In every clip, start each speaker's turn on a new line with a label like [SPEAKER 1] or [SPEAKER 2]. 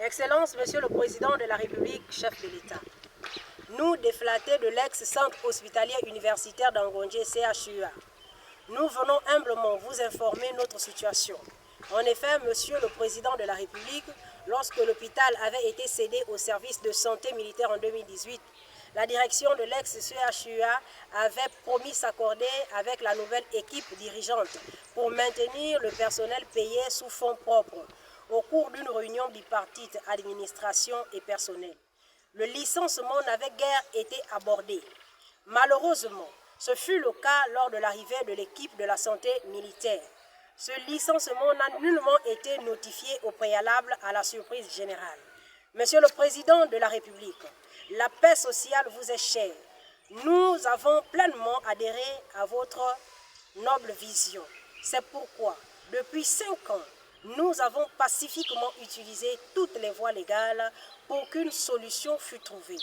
[SPEAKER 1] Excellence, Monsieur le Président de la République, chef de l'État, nous, déflatés de l'ex-centre hospitalier universitaire d'Angondje CHUA, nous venons humblement vous informer notre situation. En effet, Monsieur le Président de la République, lorsque l'hôpital avait été cédé au service de santé militaire en 2018, la direction de l'ex-CHUA avait promis s'accorder avec la nouvelle équipe dirigeante pour maintenir le personnel payé sous fonds propres au cours d'une réunion bipartite administration et personnel. Le licenciement n'avait guère été abordé. Malheureusement, ce fut le cas lors de l'arrivée de l'équipe de la santé militaire. Ce licenciement n'a nullement été notifié au préalable à la surprise générale. Monsieur le Président de la République, la paix sociale vous est chère. Nous avons pleinement adhéré à votre noble vision. C'est pourquoi, depuis 5 ans, nous avons pacifiquement utilisé toutes les voies légales pour qu'une solution fût trouvée.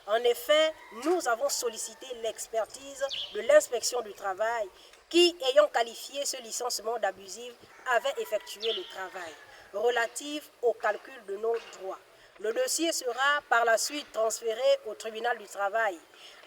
[SPEAKER 1] En effet, nous avons sollicité l'expertise de l'inspection du travail qui, ayant qualifié ce licenciement d'abusif, avait effectué le travail relatif au calcul de nos droits. Le dossier sera par la suite transféré au tribunal du travail.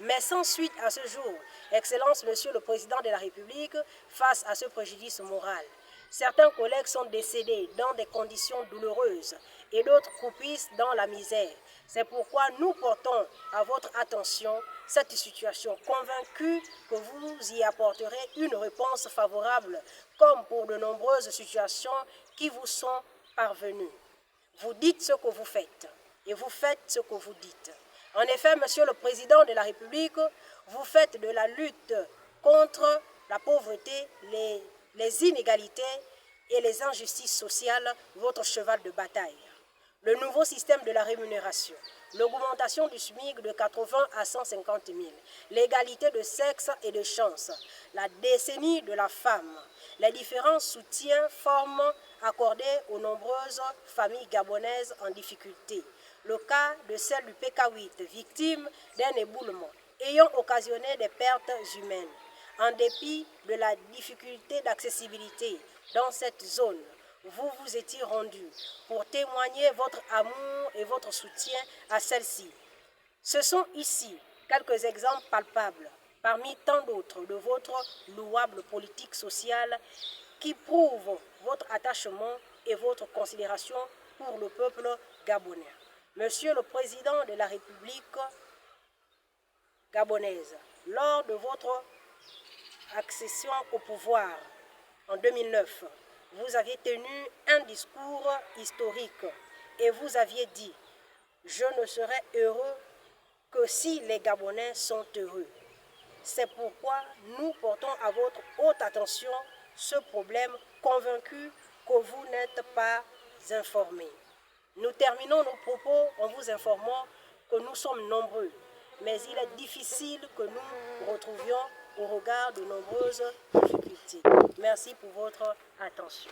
[SPEAKER 1] Mais sans suite à ce jour, Excellence, Monsieur le Président de la République, face à ce préjudice moral. Certains collègues sont décédés dans des conditions douloureuses et d'autres croupissent dans la misère. C'est pourquoi nous portons à votre attention cette situation, convaincus que vous y apporterez une réponse favorable, comme pour de nombreuses situations qui vous sont parvenues. Vous dites ce que vous faites et vous faites ce que vous dites. En effet, Monsieur le Président de la République, vous faites de la lutte contre la pauvreté, les inégalités et les injustices sociales votre cheval de bataille. Le nouveau système de la rémunération, l'augmentation du SMIC de 80 à 150 000, l'égalité de sexe et de chance, la décennie de la femme, les différents soutiens formes accordés aux nombreuses familles gabonaises en difficulté, le cas de celle du PK8, victime d'un éboulement, ayant occasionné des pertes humaines. En dépit de la difficulté d'accessibilité dans cette zone, vous vous étiez rendu pour témoigner votre amour et votre soutien à celle-ci. Ce sont ici quelques exemples palpables, parmi tant d'autres, de votre louable politique sociale qui prouvent votre attachement et votre considération pour le peuple gabonais. Monsieur le Président de la République gabonaise, lors de votre accession au pouvoir en 2009, vous aviez tenu un discours historique et vous aviez dit « Je ne serai heureux que si les Gabonais sont heureux ». C'est pourquoi nous portons à votre haute attention ce problème, convaincus que vous n'êtes pas informés. Nous terminons nos propos en vous informant que nous sommes nombreux, mais il est difficile que nous nous retrouvions au regard de nombreuses difficultés. Merci pour votre attention.